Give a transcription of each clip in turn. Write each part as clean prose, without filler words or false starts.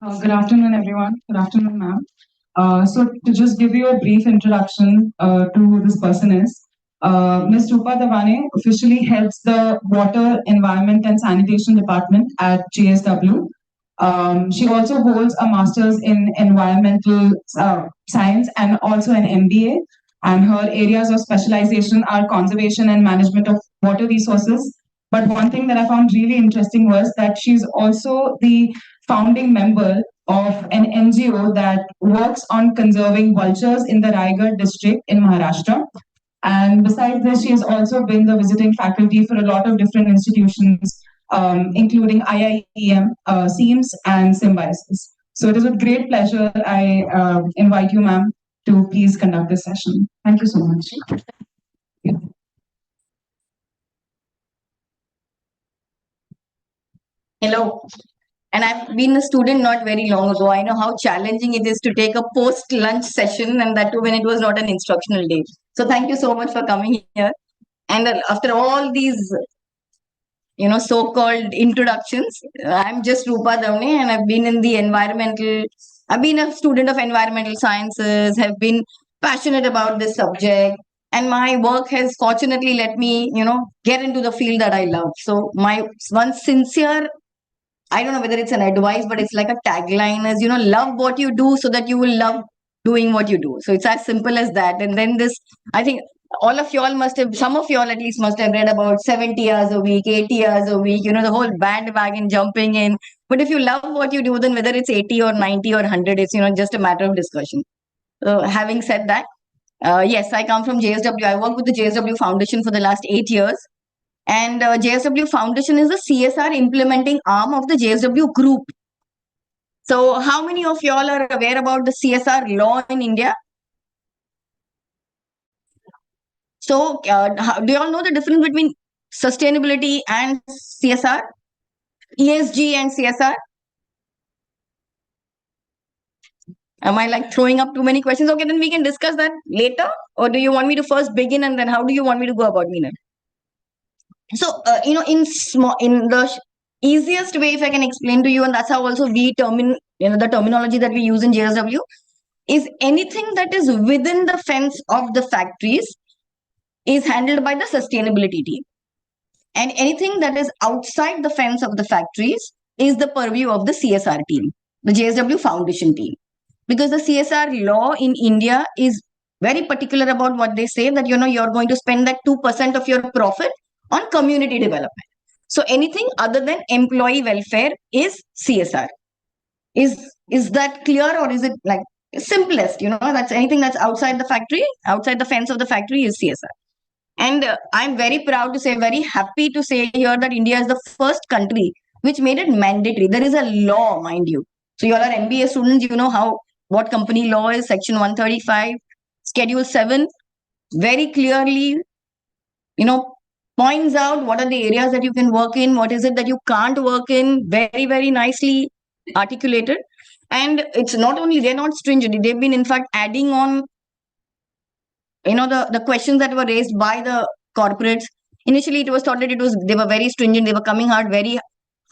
Good afternoon, everyone. Good afternoon, ma'am. So, to just give you a brief introduction to who this person is, Ms. Rupa Dawane officially heads the Water, Environment and Sanitation Department at JSW. She also holds a master's in environmental science and also an MBA. And her areas of specialization are conservation and management of water resources. But one thing that I found really interesting was that she's also the founding member of an NGO that works on conserving vultures in the Raigad district in Maharashtra. And besides this, she has also been the visiting faculty for a lot of different institutions, including IIEM, SEAMS, and Symbiosis. So it is with great pleasure I invite you, ma'am, to please conduct this session. Thank you so much. Hello. And I've been a student not very long ago. I know how challenging it is to take a post lunch session, and that too when it was not an instructional day. So thank you so much for coming here. And after all these, so-called introductions, I'm just Rupa Dawane, and I've been a student of environmental sciences, have been passionate about this subject. And my work has fortunately let me, get into the field that I love. So my one sincere, I don't know whether it's an advice, but it's like a tagline is, love what you do so that you will love doing what you do. So it's as simple as that. And then I think all of y'all some of y'all at least must have read about 70 hours a week, 80 hours a week, the whole bandwagon jumping in. But if you love what you do, then whether it's 80 or 90 or 100, it's, just a matter of discussion. So having said that, yes, I come from JSW. I work with the JSW Foundation for the last 8 years. And JSW Foundation is the CSR implementing arm of the JSW Group. So how many of y'all are aware about the CSR law in India? So do you all know the difference between sustainability and CSR? ESG and CSR? Am I like throwing up too many questions? Okay, then we can discuss that later. Or do you want me to first begin and then how do you want me to go about Meena? So, in the easiest way, if I can explain to you, and that's how also the terminology that we use in JSW is anything that is within the fence of the factories is handled by the sustainability team. And anything that is outside the fence of the factories is the purview of the CSR team, the JSW Foundation team. Because the CSR law in India is very particular about what they say that, you're going to spend that 2% of your profit on community development. So anything other than employee welfare is CSR. Is that clear, or is it like simplest? That's anything that's outside the factory, outside the fence of the factory is CSR. And I'm very proud to say, very happy to say here that India is the first country which made it mandatory. There is a law, mind you. So you all are MBA students, you know what company law is, Section 135, Schedule 7, very clearly, points out what are the areas that you can work in, what is it that you can't work in, very, very nicely articulated. And it's not only, they're not stringent, they've been in fact adding on, the questions that were raised by the corporates. Initially, it was thought that they were very stringent, they were coming very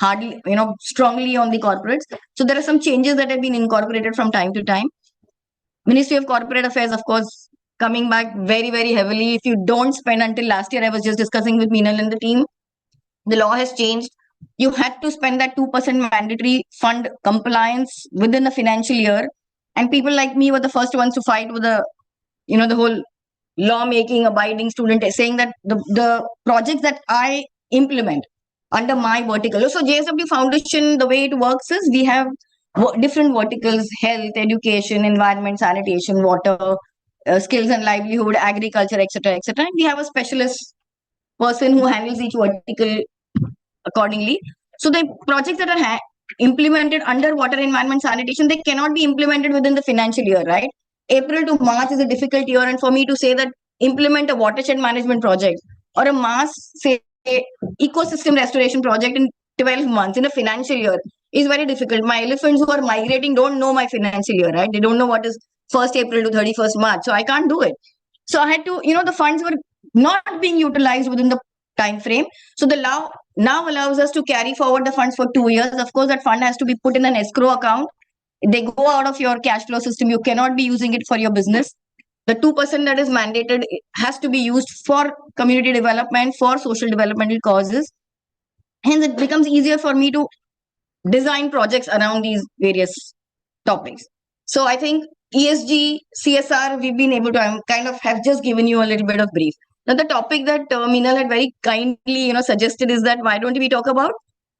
hardly, strongly on the corporates. So there are some changes that have been incorporated from time to time. Ministry of Corporate Affairs, of course, coming back very, very heavily. If you don't spend, until last year, I was just discussing with Meenal and the team, the law has changed. You had to spend that 2% mandatory fund compliance within the financial year. And people like me were the first ones to fight with the whole lawmaking, abiding student, saying that the projects that I implement under my vertical. So JSW Foundation, the way it works is we have different verticals: health, education, environment, sanitation, water, skills and livelihood, agriculture, etc., etc. And we have a specialist person who handles each vertical accordingly. So the projects that are implemented under water, environment, sanitation, they cannot be implemented within the financial year, right? April to March is a difficult year, and for me to say that implement a watershed management project or a mass, say, ecosystem restoration project in 12 months in a financial year is very difficult. My elephants who are migrating don't know my financial year, right? They don't know what is 1st April to 31st March. So I can't do it. So I had to, the funds were not being utilized within the time frame. So the law now allows us to carry forward the funds for 2 years. Of course, that fund has to be put in an escrow account. They go out of your cash flow system. You cannot be using it for your business. The 2% that is mandated has to be used for community development, for social developmental causes. Hence, it becomes easier for me to design projects around these various topics. So I think ESG, CSR, we've been able to kind of have just given you a little bit of brief. Now, the topic that Meenal had very kindly, suggested is that why don't we talk about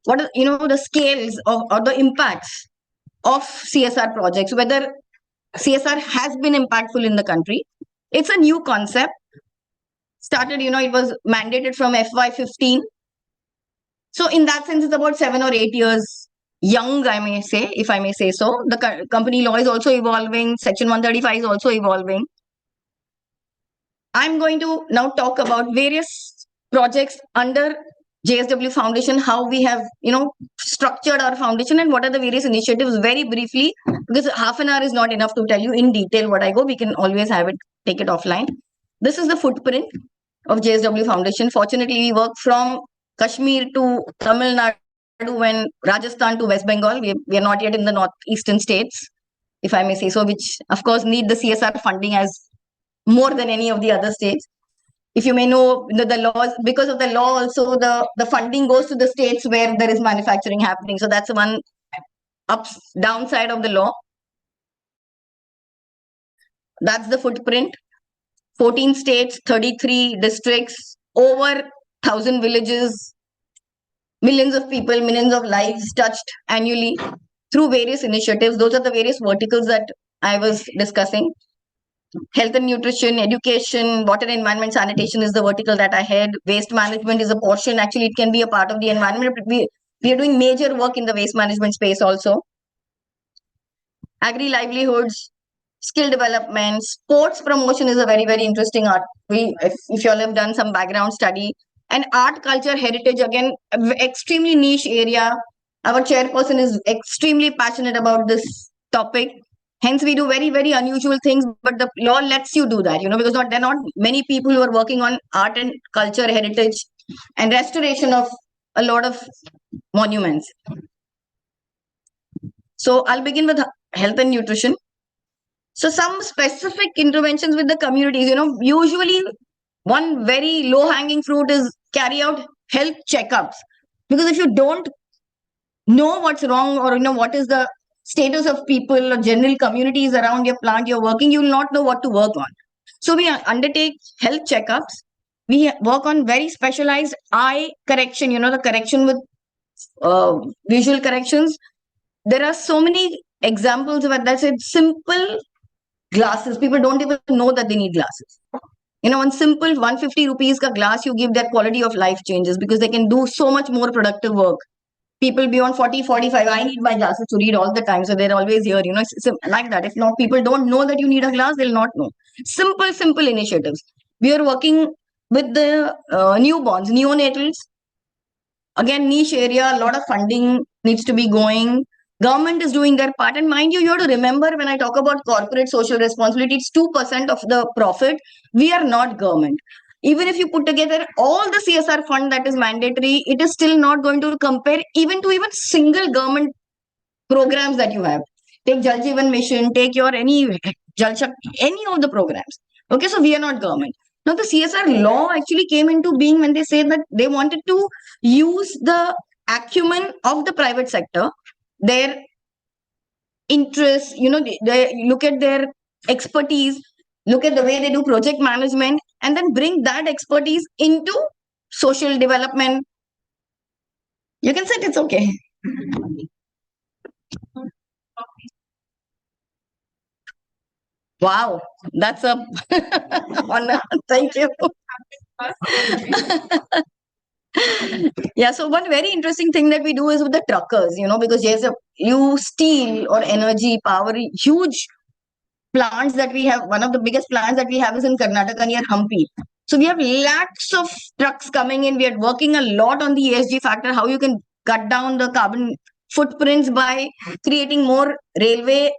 what are, the scales of or the impacts of CSR projects, whether CSR has been impactful in the country. It's a new concept. Started, it was mandated from FY15. So in that sense, it's about 7 or 8 years young, I may say, if I may say so. The company law is also evolving. Section 135 is also evolving. I'm going to now talk about various projects under JSW Foundation, how we have, structured our foundation and what are the various initiatives very briefly, because half an hour is not enough to tell you in detail what I go. We can always take it offline. This is the footprint of JSW Foundation. Fortunately, we work from Kashmir to Tamil Nadu and Rajasthan to West Bengal. We are not yet in the northeastern states, if I may say so, which of course need the CSR funding as more than any of the other states. If you may know, the laws, because of the law also, the funding goes to the states where there is manufacturing happening. So that's one downside of the law. That's the footprint. 14 states, 33 districts, over 1,000 villages, millions of people, millions of lives touched annually through various initiatives. Those are the various verticals that I was discussing. Health and nutrition, education, water and environment, sanitation is the vertical that I had. Waste management is a portion. Actually, it can be a part of the environment. We are doing major work in the waste management space also. Agri livelihoods, skill development, sports promotion is a very, very interesting art. If you all have done some background study, and art, culture, heritage, again, extremely niche area. Our chairperson is extremely passionate about this topic. Hence, we do very, very unusual things, but the law lets you do that, because there are not many people who are working on art and culture, heritage, and restoration of a lot of monuments. So I'll begin with health and nutrition. So some specific interventions with the communities, usually one very low-hanging fruit is carry out health checkups. Because if you don't know what's wrong or, what is the status of people or general communities around your plant you're working, you will not know what to work on. So we undertake health checkups. We work on very specialized eye correction, the correction with visual corrections. There are so many examples where that's it. Simple glasses. People don't even know that they need glasses. One simple 150 rupees ka glass you give, their quality of life changes because they can do so much more productive work. People beyond 40, 45, I need my glasses to read all the time. So they're always here, it's like that. If not, people don't know that you need a glass, they'll not know. Simple initiatives. We are working with the newborns, neonatals. Again, niche area, a lot of funding needs to be going. Government is doing their part. And mind you, you have to remember when I talk about corporate social responsibility, it's 2% of the profit. We are not government. Even if you put together all the CSR fund that is mandatory, it is still not going to compare even to single government programs that you have. Take Jal Jeevan Mission, take your any of the programs. Okay, so we are not government. Now the CSR law actually came into being when they said that they wanted to use the acumen of the private sector, their interests, they look at their expertise, look at the way they do project management, and then bring that expertise into social development. You can sit, it's okay. Wow, that's a honor. Thank you. Yeah, so one very interesting thing that we do is with the truckers, because you steel or energy, power, huge plants that we have. One of the biggest plants that we have is in Karnataka near Hampi. So we have lakhs of trucks coming in. We are working a lot on the ESG factor, how you can cut down the carbon footprints by creating more railway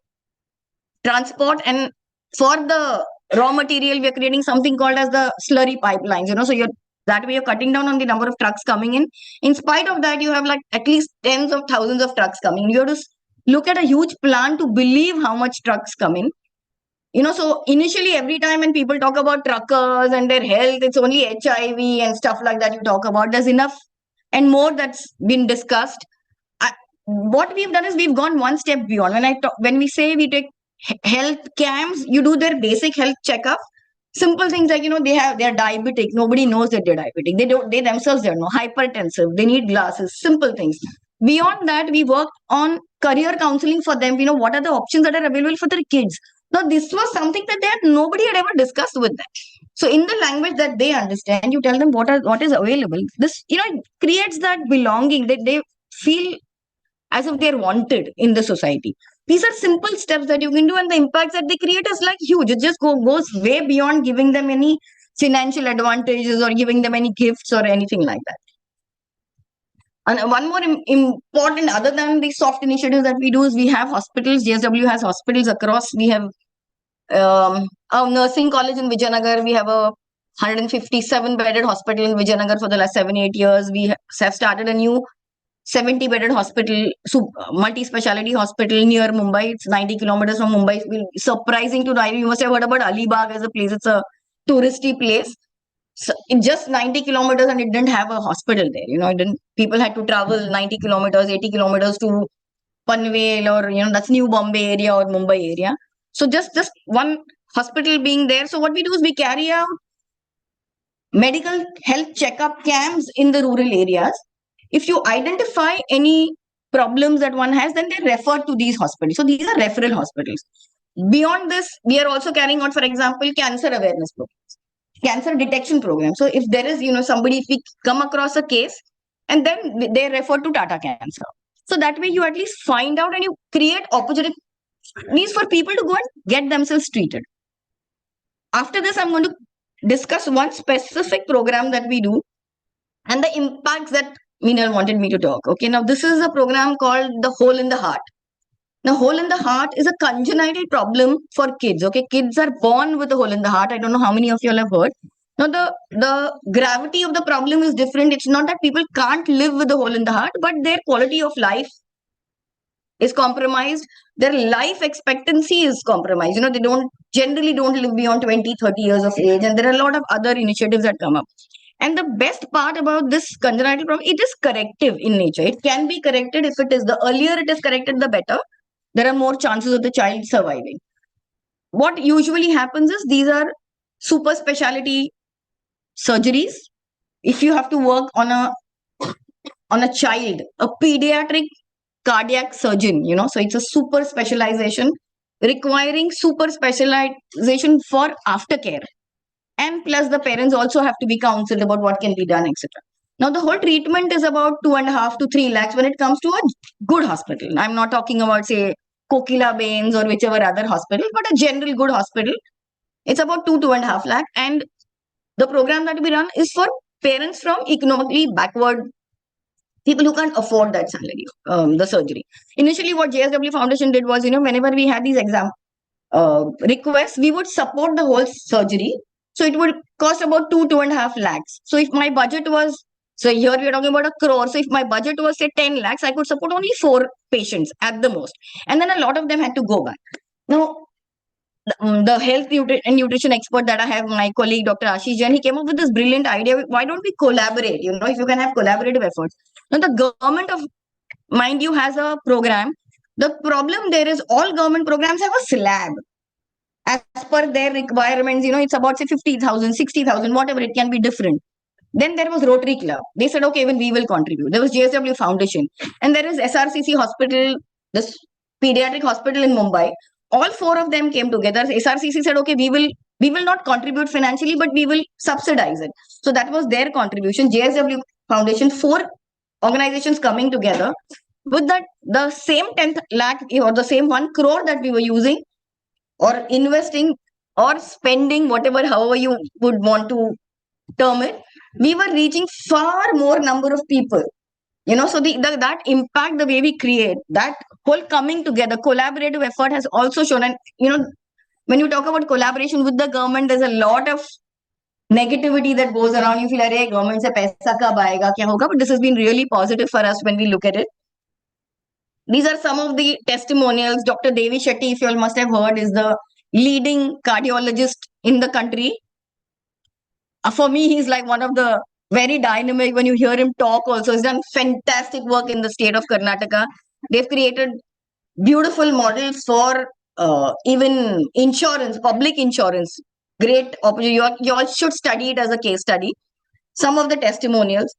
transport. And for the raw material, we are creating something called as the slurry pipelines. So you're That way, you're cutting down on the number of trucks coming in. In spite of that, you have like at least tens of thousands of trucks coming. You have to look at a huge plan to believe how much trucks come in. So initially, every time when people talk about truckers and their health, it's only HIV and stuff like that you talk about. There's enough and more that's been discussed. What we've done is we've gone one step beyond. When we say we take health camps, you do their basic health checkup. Simple things like they're diabetic. Nobody knows that they're diabetic. They themselves don't know. Hypertensive. They need glasses. Simple things. Beyond that, we work on career counseling for them. What are the options that are available for their kids. Now, this was something that nobody had ever discussed with them. So, in the language that they understand, you tell them what is available. This it creates that belonging that they feel as if they're wanted in the society. These are simple steps that you can do, and the impacts that they create is like huge. It just goes way beyond giving them any financial advantages or giving them any gifts or anything like that. And one more important, other than the soft initiatives that we do, is we have hospitals. JSW has hospitals across. We have a nursing college in Vijayanagar. We have a 157 bedded hospital in Vijayanagar for the last 7-8 years. We have started a new 70 bedded hospital, multi-speciality hospital near Mumbai. It's 90 kilometers from Mumbai. It's surprising to know. You must have heard about Alibag as a place. It's a touristy place. So in just 90 kilometers, and it didn't have a hospital there. People had to travel 90 kilometers, 80 kilometers to Panvel or, that's New Bombay area or Mumbai area. So just one hospital being there. So what we do is we carry out medical health checkup camps in the rural areas. If you identify any problems that one has, then they're referred to these hospitals. So these are referral hospitals. Beyond this, we are also carrying out, for example, cancer awareness programs, cancer detection programs. So if there is, somebody, if we come across a case, and then they refer to Tata Cancer. So that way you at least find out and you create opportunities for people to go and get themselves treated. After this, I'm going to discuss one specific program that we do and the impacts that Meenal wanted me to talk. Okay, now this is a program called the Hole in the Heart. Now, hole in the heart is a congenital problem for kids. Okay, kids are born with a hole in the heart. I don't know how many of you all have heard. Now, the gravity of the problem is different. It's not that people can't live with a hole in the heart, but their quality of life is compromised. Their life expectancy is compromised. They generally don't live beyond 20, 30 years of age. And there are a lot of other initiatives that come up. And the best part about this congenital problem, it is corrective in nature. It can be corrected if it is, the earlier it is corrected, the better. There are more chances of the child surviving. What usually happens is these are super specialty surgeries. If you have to work on a child, a pediatric cardiac surgeon, so it's a super specialization requiring super specialization for aftercare. And plus the parents also have to be counseled about what can be done, etc. Now the whole treatment is about 2.5 to 3 lakhs when it comes to a good hospital. I'm not talking about, say, Kokila Bains or whichever other hospital, but a general good hospital. It's about 2.5 lakh. And the program that we run is for parents from economically backward people who can't afford that salary, the surgery. Initially, what JSW Foundation did was, whenever we had these exam requests, we would support the whole surgery. So it would cost about 2.5 lakhs. So if my budget was, so here we are talking about 1 crore. So if my budget was, say, 10 lakhs, I could support only 4 patients at the most. And then a lot of them had to go back. Now, the health and nutrition expert that I have, my colleague, Dr. Ashish Jain, he came up with this brilliant idea. Why don't we collaborate? If you can have collaborative efforts. Now, the government of, mind you, has a program. The problem there is all government programs have a slab. As per their requirements, it's about, say, 50,000, 60,000, whatever, it can be different. Then there was Rotary Club. They said, okay, even we will contribute. There was JSW Foundation. And there is SRCC Hospital, this pediatric hospital in Mumbai. All 4 of them came together. SRCC said, okay, we will not contribute financially, but we will subsidize it. So that was their contribution. JSW Foundation, 4 organizations coming together with that, the same 10 lakh or the same 1 crore that we were using or investing or spending, whatever, however you would want to term it, we were reaching far more number of people. So that impact, the way we create, that whole coming together, collaborative effort has also shown. And, when you talk about collaboration with the government, there's a lot of negativity that goes around. You feel, "Arey, government se paisa kab aayega, kya hoga?" But this has been really positive for us when we look at it. These are some of the testimonials. Dr. Devi Shetty, if you all must have heard, is the leading cardiologist in the country. For me, he's like one of the very dynamic. When you hear him talk also, he's done fantastic work in the state of Karnataka. They've created beautiful models for even insurance, public insurance. Great opportunity. You all should study it as a case study. Some of the testimonials.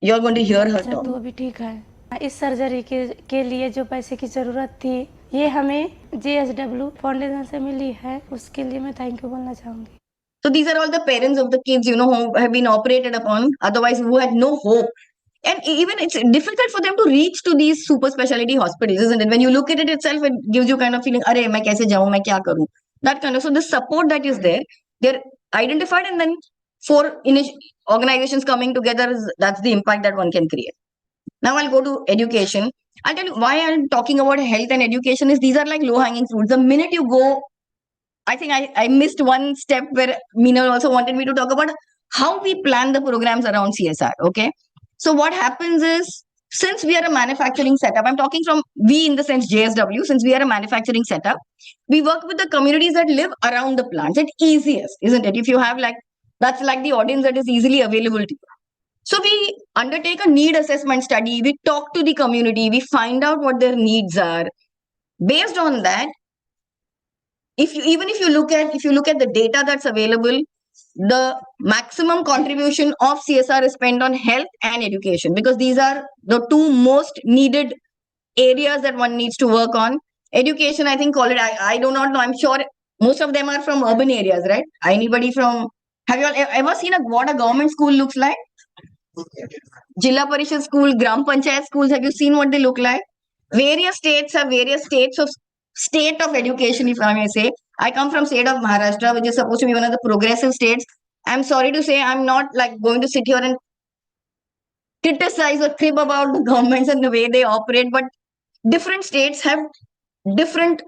You're going to hear her अच्छा, talk. तो अभी ठीक है। इस surgery के लिए जो पैसे की ज़रूरत थी, ये हमें JSW फाउंडेशन से मिली है, उसके लिए मैं थैंक यू बोलना चाहूँगी। So these are all the parents of the kids, who have been operated upon, otherwise who had no hope. And even it's difficult for them to reach to these super specialty hospitals, isn't it? When you look at it itself, it gives you kind of feeling, "Arey, main kaise jaun, main kya karu?" That kind of. So the support that is there, they're identified, and then for organizations coming together, that's the impact that one can create. Now I'll go to education. I'll tell you why I'm talking about health and education is these are like low-hanging fruits. The minute you go, I think I missed one step where Meena also wanted me to talk about how we plan the programs around CSR. Okay. So what happens is, since we are a manufacturing setup, I'm talking from we in the sense JSW, since we are a manufacturing setup, we work with the communities that live around the plants. It's easiest, isn't it? If you have that's like the audience that is easily available to you. So we undertake a need assessment study. We talk to the community. We find out what their needs are. Based on that, if you look at the data that's available, the maximum contribution of CSR is spent on health and education, because these are the two most needed areas that one needs to work on. Education, I think, call it. I do not know. I'm sure most of them are from urban areas, right? Anybody from? Have you all ever seen what a government school looks like? Jilla Parishad school, Gram Panchayat schools, have you seen what they look like? Various states have various state of education, if I may say. I come from state of Maharashtra, which is supposed to be one of the progressive states. I'm sorry to say, I'm not going to sit here and criticize or crib about the governments and the way they operate, but different states have different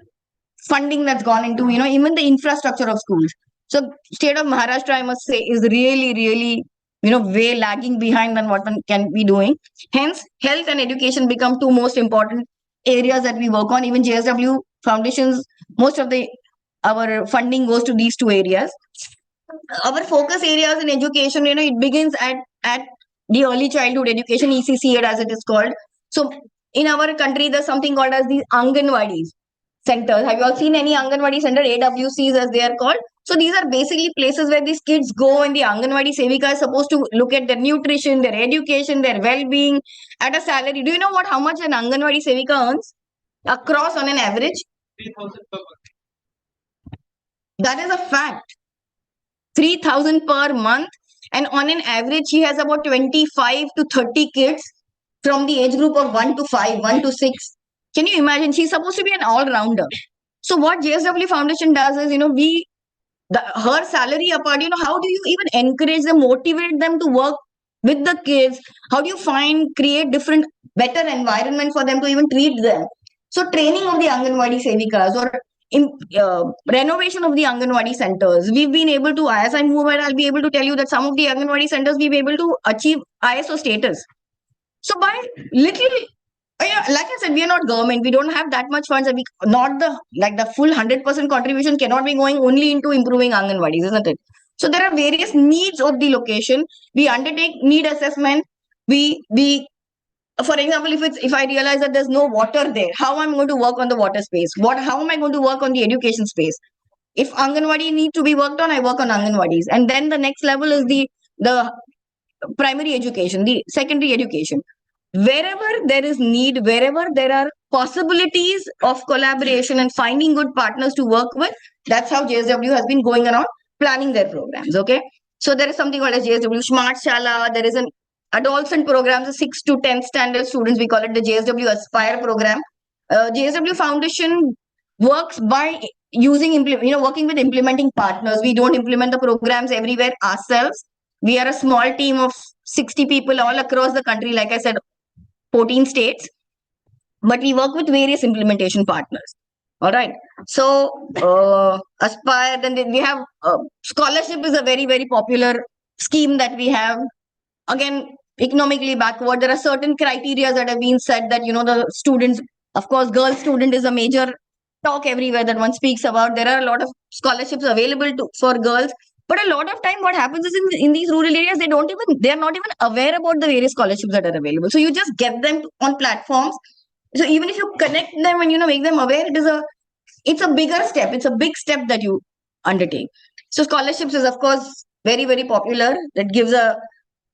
funding that's gone into, even the infrastructure of schools. So state of Maharashtra, I must say, is really, really, way lagging behind than what one can be doing. Hence, health and education become two most important areas that we work on. Even JSW foundations, most of our funding goes to these two areas. Our focus areas in education, it begins at the early childhood education, ECCA as it is called. So in our country, there's something called as these Anganwadis centers. Have you all seen any Anganwadi center, AWCs as they are called? So these are basically places where these kids go, and the Anganwadi Sevika is supposed to look at their nutrition, their education, their well-being at a salary. Do you know how much an Anganwadi Sevika earns across on an average? 3,000 per month. That is a fact. 3,000 per month, and on an average, he has about 25 to 30 kids from the age group of 1 to 5, 1 to 6. Can you imagine? She's supposed to be an all-rounder. So what JSW Foundation does is, her salary apart, how do you even encourage them, motivate them to work with the kids? How do you create different, better environment for them to even treat them? So training of the Anganwadi Sevikas or renovation of the Anganwadi centers. We've been able to, as I move ahead, I'll be able to tell you that some of the Anganwadi centers we've been able to achieve ISO status. So by little, like I said, we are not government. We don't have that much funds. And the full 100% contribution cannot be going only into improving Anganwadis, isn't it? So there are various needs of the location. We undertake need assessment. We for example, if I realize that there's no water there, how I'm going to work on the water space? How am I going to work on the education space? If Anganwadi need to be worked on, I work on Anganwadis. And then the next level is the primary education, the secondary education. Wherever there is need, wherever there are possibilities of collaboration and finding good partners to work with, that's how JSW has been going around planning their programs. Okay. So there is something called as JSW Smart Shala. There is an adolescent program, the 6 to 10th standard students. We call it the JSW Aspire program. JSW Foundation works by working with implementing partners. We don't implement the programs everywhere ourselves. We are a small team of 60 people all across the country. Like I said, 14 states, but we work with various implementation partners. All right. So Aspire, then we have scholarship is a very, very popular scheme that we have. Again, economically backward, there are certain criteria that have been said that, the students, of course, girl student is a major talk everywhere that one speaks about. There are a lot of scholarships available for girls, but a lot of time what happens is in these rural areas, they're not even aware about the various scholarships that are available. So you just get them on platforms. So even if you connect them and, make them aware, it's a bigger step. It's a big step that you undertake. So scholarships is, of course, very, very popular. That gives a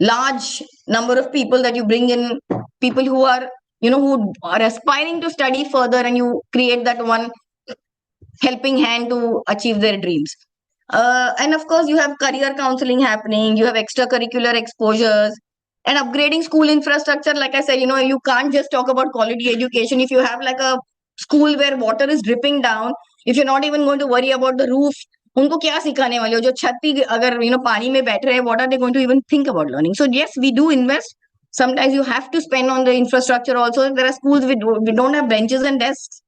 large number of people that you bring in, people who are, who are aspiring to study further, and you create that one helping hand to achieve their dreams. And of course, you have career counseling happening, you have extracurricular exposures, and upgrading school infrastructure. Like I said, you can't just talk about quality education if you have like a school where water is dripping down, if you're not even going to worry about the roof. उनको क्या सिखाने वाले हो जो छत पे अगर पानी में बैठ रहे हैं, what are they going to even think about learning? So yes, we do invest. Sometimes you have to spend on the infrastructure also. There are schools we don't have benches and desks.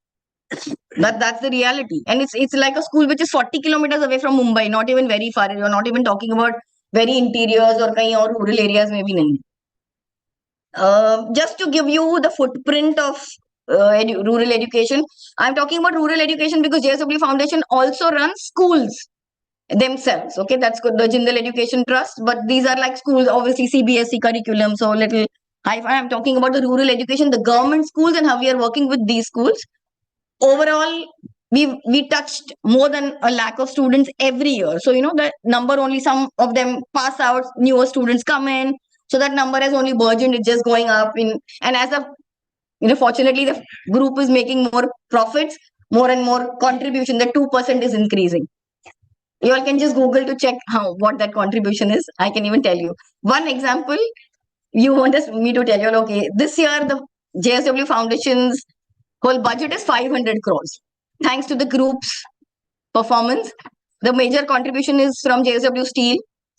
That's the reality. And it's like a school which is 40 kilometers away from Mumbai, not even very far. You're not even talking about very interiors or kahin or rural areas, maybe nahi. Just to give you the footprint of rural education, I'm talking about rural education because JSW Foundation also runs schools themselves. Okay, that's good. The Jindal Education Trust, but these are like schools, obviously CBSE curriculum, so little high-fi. I'm talking about the rural education, the government schools, and how we are working with these schools. Overall, we touched more than a lakh of students every year. So the number, only some of them pass out, newer students come in. So that number has only burgeoned. It's just going up and as a fortunately the group is making more profits, more and more contribution. The 2% is increasing. You all can just Google to check what that contribution is. I can even tell you one example. You want me to tell you, okay, this year the JSW Foundation's whole budget is 500 crores. Thanks to the group's performance, the major contribution is from JSW Steel.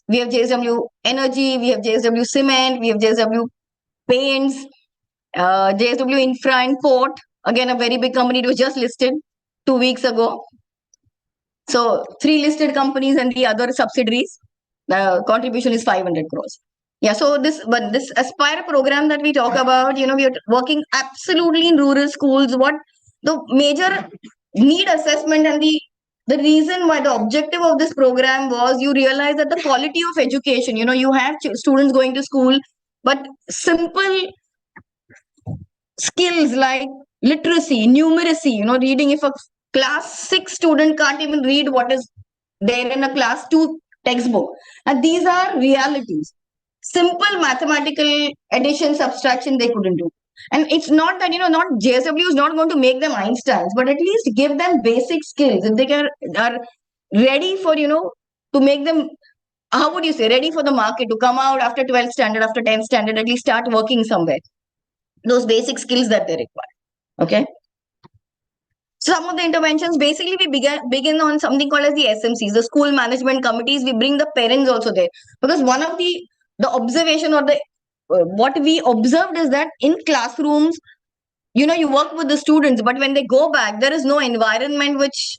We have JSW Energy, we have JSW Cement, we have JSW Paints, JSW Infra and Port. Again, a very big company. It was just listed 2 weeks ago. So 3 listed companies and the other subsidiaries. The contribution is 500 crores. Yeah, so this Aspire program that we talk about, we are working absolutely in rural schools. What the major need assessment and the reason why the objective of this program was, you realize that the quality of education, you have students going to school, but simple skills like literacy, numeracy, reading. If a class 6 student can't even read what is there in a class 2 textbook, and these are realities. Simple mathematical addition, subtraction, they couldn't do. And it's not that, not JSW is not going to make them Einsteins, but at least give them basic skills. If they are ready for, to make them, how would you say, ready for the market, to come out after 12th standard, after 10th standard, at least start working somewhere. Those basic skills that they require. Okay. Some of the interventions, basically, we begin on something called as the SMCs, the school management committees. We bring the parents also there, because one of the observation or the what we observed is that in classrooms, you work with the students, but when they go back, there is no environment which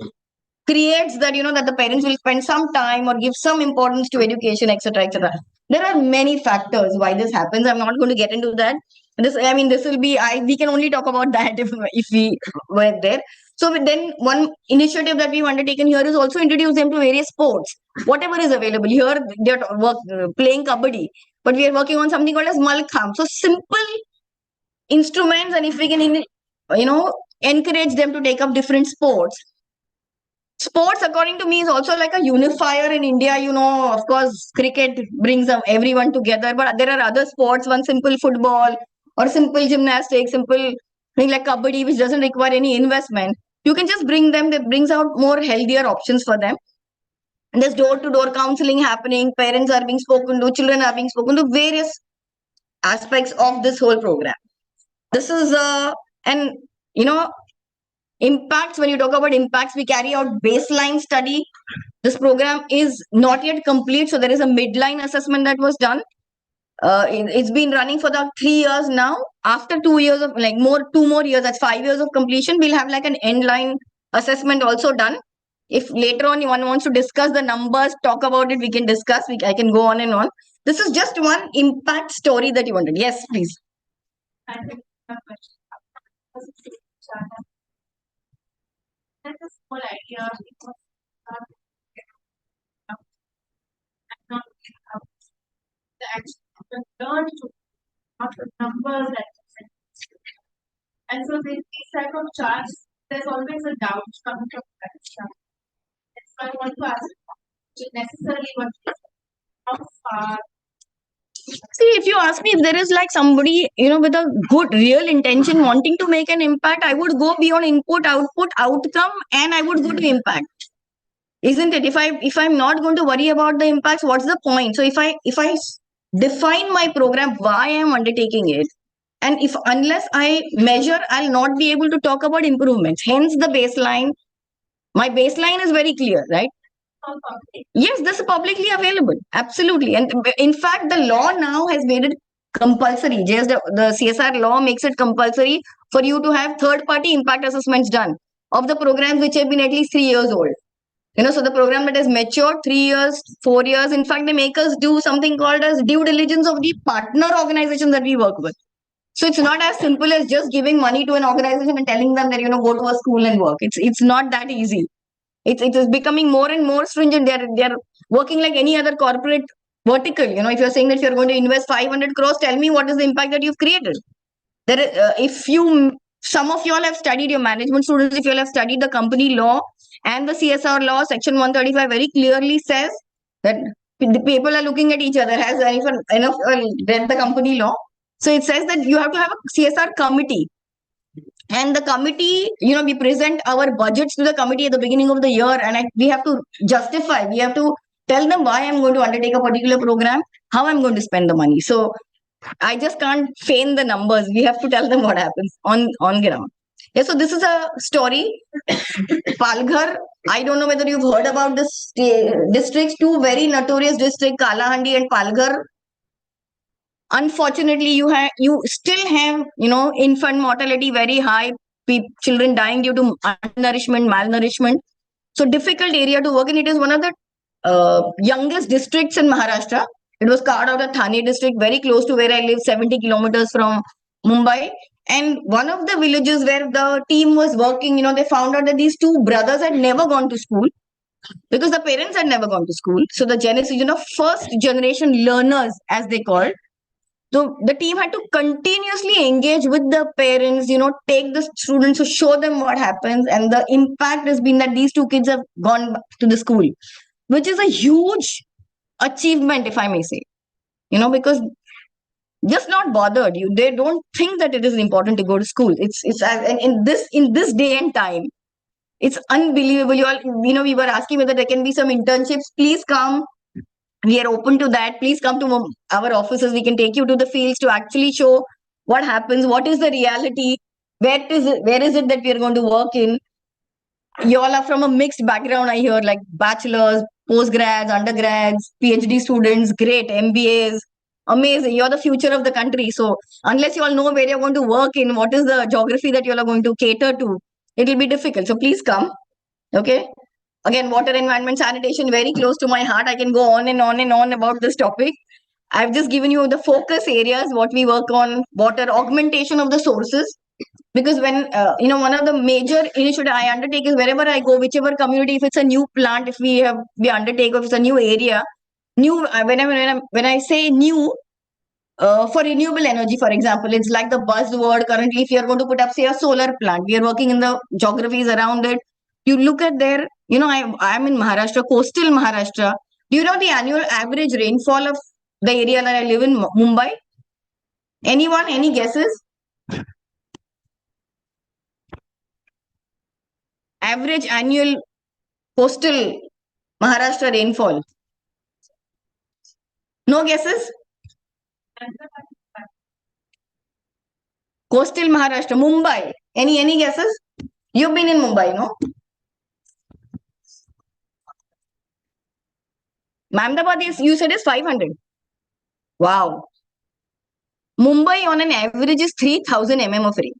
creates that, that the parents will spend some time or give some importance to education, etc., etc. There are many factors why this happens. I'm not going to get into that. This will be, we can only talk about that if we were there. So then one initiative that we've undertaken here is also introduce them to various sports, whatever is available. Here they're playing kabaddi, but we are working on something called as malkham. So simple instruments, and if we can, encourage them to take up different sports. Sports, according to me, is also like a unifier in India. Of course, cricket brings everyone together, but there are other sports, one simple football or simple gymnastics, simple thing like kabaddi, which doesn't require any investment. You can just bring them, that brings out more healthier options for them. And there's door-to-door counseling happening, parents are being spoken to, children are being spoken to, various aspects of this whole program. This is, impacts. When you talk about impacts, we carry out baseline study. This program is not yet complete, so there is a midline assessment that was done. It's been running for the 3 years now. After 2 years of 2 more years, that's 5 years of completion, we'll have like an end line assessment also done. If later on one wants to discuss the numbers, talk about it, we can discuss. I can go on and on. This is just one impact story that you wanted. Yes, please. That's a small idea. Not the action, but learn to not the numbers and so these type of charts, there's always a doubt coming from that. That's why I want to ask necessarily what is how far. See, if you ask me if there is like somebody, with a good real intention wanting to make an impact, I would go beyond input, output, outcome, and I would go to impact. Isn't it? If I'm not going to worry about the impacts, what's the point? So if I define my program, why I'm undertaking it, and if unless I measure, I'll not be able to talk about improvements. Hence the baseline. My baseline is very clear, right? Yes, this is publicly available. Absolutely. And in fact, the law now has made it compulsory. Just the CSR law makes it compulsory for you to have third-party impact assessments done of the programs which have been at least 3 years old. So the program that has matured 3 years, 4 years, in fact, they make us do something called as due diligence of the partner organizations that we work with. So it's not as simple as just giving money to an organization and telling them that, go to a school and work. It's not that easy. It is becoming more and more stringent. They're working like any other corporate vertical. If you're saying that you're going to invest 500 crores, tell me what is the impact that you've created. Some of you all have studied, your management students, if you all have studied the company law and the CSR law, section 135 very clearly says that the people are looking at each other. Has anyone enough read the company law? So it says that you have to have a CSR committee. And the committee, we present our budgets to the committee at the beginning of the year, and we have to justify, we have to tell them why I'm going to undertake a particular program, how I'm going to spend the money. So I just can't feign the numbers. We have to tell them what happens on ground. Yeah, so this is a story. Palghar, I don't know whether you've heard about this districts, two very notorious districts, Kalahandi and Palghar. Unfortunately, you still have infant mortality very high, children dying due to undernourishment, malnourishment. So difficult area to work in. It is one of the youngest districts in Maharashtra. It was carved out of Thane district, very close to where I live, 70 kilometers from Mumbai. And one of the villages where the team was working, they found out that these two brothers had never gone to school because the parents had never gone to school. So the genesis, first generation learners, as they called. So the team had to continuously engage with the parents, take the students to show them what happens. And the impact has been that these two kids have gone to the school, which is a huge achievement, if I may say, because just not bothered. They don't think that it is important to go to school. It's in this day and time, it's unbelievable. You all, we were asking whether there can be some internships. Please come. We are open to that. Please come to our offices. We can take you to the fields to actually show what happens, what is the reality, where is it that we are going to work in. You all are from a mixed background, I hear, like bachelors, postgrads, undergrads, PhD students, great MBAs. Amazing. You're the future of the country. So unless you all know where you're going to work in, what is the geography that you all are going to cater to, it will be difficult. So please come. Okay. Again, water, environment, sanitation, very close to my heart. I can go on and on and on about this topic. I've just given you the focus areas, what we work on, water, augmentation of the sources. Because when, one of the major initiatives I undertake is wherever I go, whichever community, if it's a new plant, if we undertake, if it's a new area, when I say new, for renewable energy, for example, it's like the buzzword currently. If you're going to put up, say, a solar plant, we are working in the geographies around it. You look at there, I'm in Maharashtra, coastal Maharashtra. Do you know the annual average rainfall of the area that I live in, Mumbai? Anyone? Any guesses? Average annual coastal Maharashtra rainfall. No guesses? Coastal Maharashtra, Mumbai. Any guesses? You've been in Mumbai, no? Ahmedabad you said is 500. Wow. Mumbai on an average is 3000 mm of rain.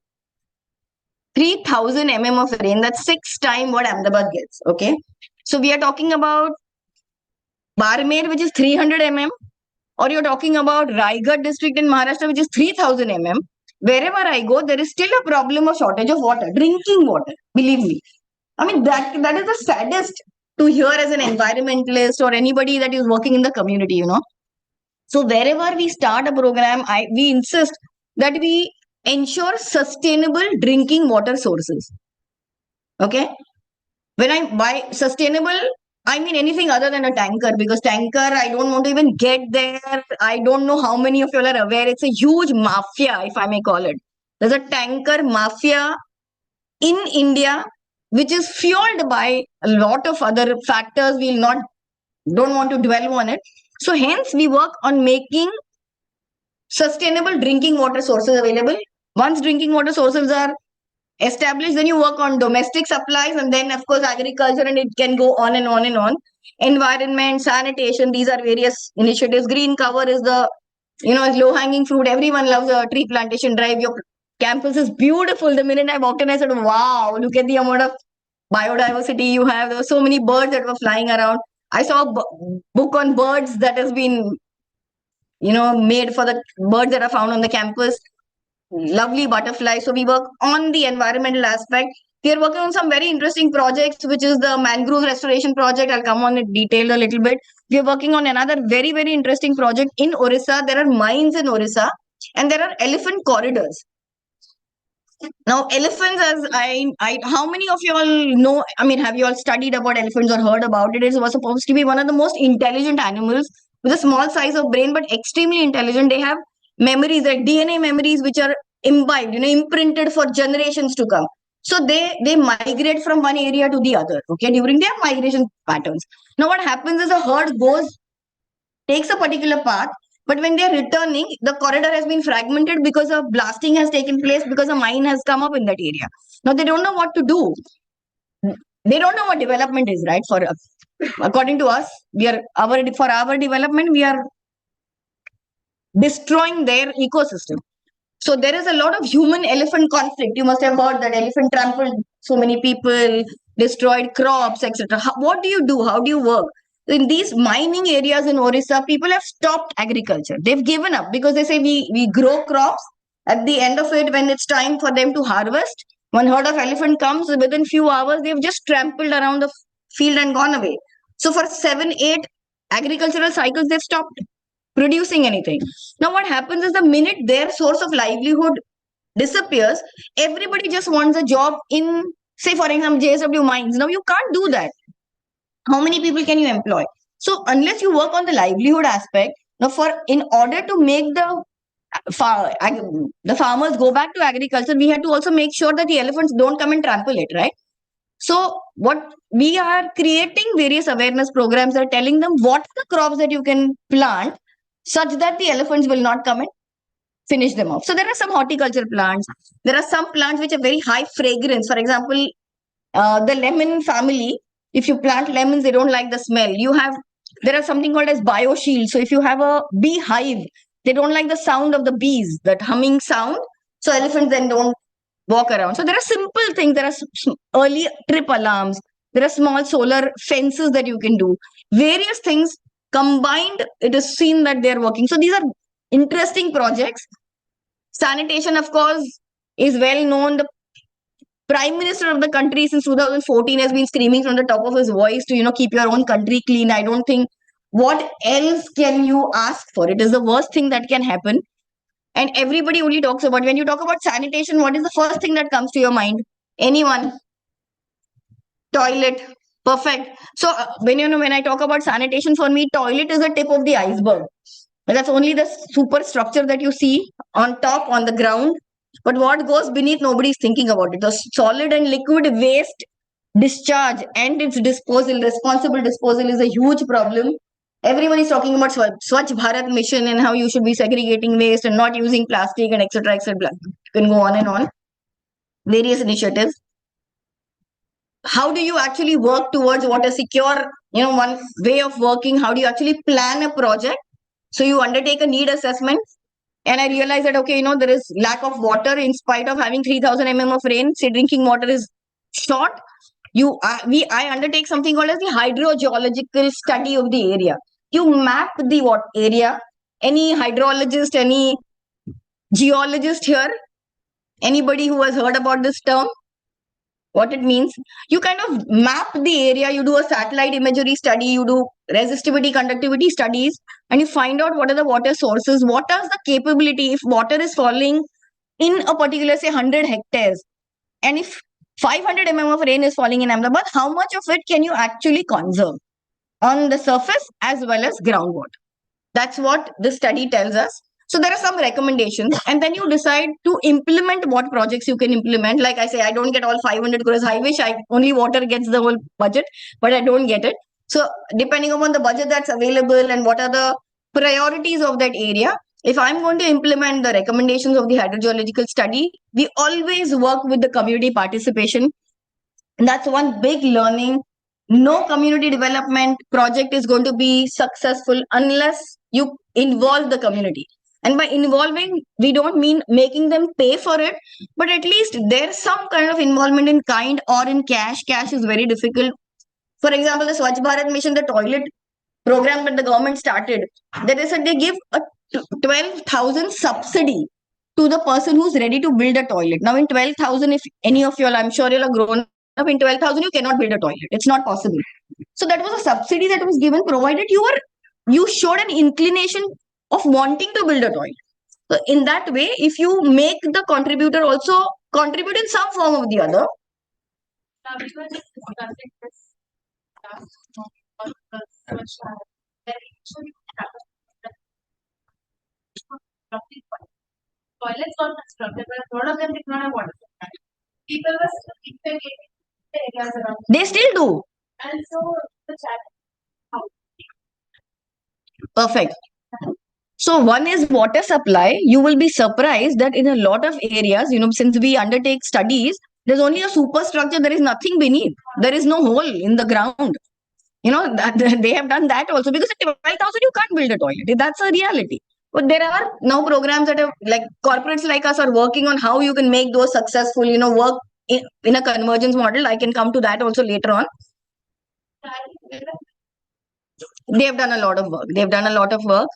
3,000 mm of rain. That's 6 times what Ahmedabad gets. Okay. So we are talking about Barmer, which is 300 mm, or you're talking about Raigad district in Maharashtra, which is 3,000 mm. Wherever I go, there is still a problem of shortage of water, drinking water. Believe me. I mean, that is the saddest to hear as an environmentalist or anybody that is working in the community, you know. So wherever we start a program, we insist that we ensure sustainable drinking water sources. Okay. When I by sustainable, I mean anything other than a tanker, because tanker, I don't want to even get there. I don't know how many of you are aware. It's a huge mafia, if I may call it. There's a tanker mafia in India, which is fueled by a lot of other factors. Don't want to dwell on it. So hence we work on making sustainable drinking water sources available. Once drinking water sources are established, then you work on domestic supplies, and then of course agriculture, and it can go on and on and on. Environment, sanitation, these are various initiatives. Green cover is the low hanging fruit. Everyone loves a tree plantation drive. Your campus is beautiful. The minute I walked in, I said, wow, look at the amount of biodiversity you have. There were so many birds that were flying around. I saw a book on birds that has been made for the birds that are found on the campus. Lovely butterflies. So we work on the environmental aspect. We are working on some very interesting projects, which is the mangrove restoration project. I'll come on it detailed a little bit. We are working on another very, very interesting project in Orissa. There are mines in Orissa, and there are elephant corridors. Now, elephants, how many of you all know? I mean, have you all studied about elephants or heard about it? It was supposed to be one of the most intelligent animals with a small size of brain, but extremely intelligent. They have memories, like DNA memories, which are imbibed, imprinted for generations to come. So they migrate from one area to the other, okay, during their migration patterns. Now, what happens is a herd takes a particular path, but when they're returning, the corridor has been fragmented because a blasting has taken place, because a mine has come up in that area. Now they don't know what to do. They don't know what development is, right? For according to us, for our development, we are destroying their ecosystem. So there is a lot of human-elephant conflict. You must have heard that elephant trampled so many people, destroyed crops, etc. What do you do? How do you work? In these mining areas in Orissa, people have stopped agriculture. They've given up because they say we grow crops. At the end of it, when it's time for them to harvest, one herd of elephant comes, within few hours, they've just trampled around the field and gone away. So for 7-8 agricultural cycles, they've stopped producing anything. Now what happens is, the minute their source of livelihood disappears, everybody just wants a job in, say for example, JSW mines. Now you can't do that. How many people can you employ? So unless you work on the livelihood aspect, now in order to make the farmers go back to agriculture, we had to also make sure that the elephants don't come and trample it, right? So what we are creating various awareness programs that are telling them what are the crops that you can plant such that the elephants will not come and finish them off. So there are some horticulture plants. There are some plants which are very high fragrance. For example, the lemon family, if you plant lemons, they don't like the smell. There are something called as bioshield. So if you have a beehive, they don't like the sound of the bees, that humming sound. So elephants then don't walk around. So there are simple things. There are early trip alarms. There are small solar fences that you can do. Various things combined, it is seen that they're working. So these are interesting projects. Sanitation, of course, is well known. The Prime Minister of the country since 2014 has been screaming from the top of his voice to, keep your own country clean. I don't think, what else can you ask for? It is the worst thing that can happen. And everybody only talks about, when you talk about sanitation, what is the first thing that comes to your mind? Anyone? Toilet. Perfect. So when I talk about sanitation, for me, toilet is the tip of the iceberg. That's only the superstructure that you see on top, on the ground. But what goes beneath, nobody's thinking about it. The solid and liquid waste discharge and its disposal, responsible disposal, is a huge problem. Everyone is talking about Swachh Bharat mission and how you should be segregating waste and not using plastic and etc. etc. You can go on and on. Various initiatives. How do you actually work towards what a secure, one way of working? How do you actually plan a project? So you undertake a need assessment. and I realized that, okay, there is lack of water in spite of having 3000 mm of rain. Say drinking water is short. I undertake something called as the hydrogeological study of the area. You map the area. Any hydrologist, any geologist here, anybody who has heard about this term, what it means, you kind of map the area, you do a satellite imagery study, you do resistivity, conductivity studies, and you find out what are the water sources, what is the capability if water is falling in a particular, say, 100 hectares, and if 500 mm of rain is falling in Ahmedabad, how much of it can you actually conserve on the surface as well as groundwater? That's what the study tells us. So there are some recommendations, and then you decide to implement what projects you can implement. Like I say, I don't get all 500 crores. I wish only water gets the whole budget, but I don't get it. So depending upon the budget that's available and what are the priorities of that area, if I'm going to implement the recommendations of the hydrogeological study, we always work with the community participation. And that's one big learning. No community development project is going to be successful unless you involve the community. And by involving, we don't mean making them pay for it, but at least there's some kind of involvement in kind or in cash. Cash is very difficult. For example, the Swachh Bharat Mission, the toilet program that the government started, that is that they give a 12,000 subsidy to the person who's ready to build a toilet. Now, in 12,000, if any of you all, I'm sure you'll have grown up, in 12,000, you cannot build a toilet. It's not possible. So that was a subsidy that was given, provided you showed an inclination of wanting to build a toilet. So in that way, if you make the contributor also contribute in some form or the other. Now, we were just discussing this last month on the Swachh Bharat, where actually toilets got constructed, but a lot of them did not have water supply. People were sleeping in the areas around. They still do. And so the challenge. Perfect. So one is water supply. You will be surprised that in a lot of areas, since we undertake studies, there's only a superstructure. There is nothing beneath. There is no hole in the ground. That they have done that also, because at 12,000 you can't build a toilet. That's a reality. But there are now programs that are like corporates like us are working on how you can make those successful, work in a convergence model. I can come to that also later on. They have done a lot of work. They've done a lot of work.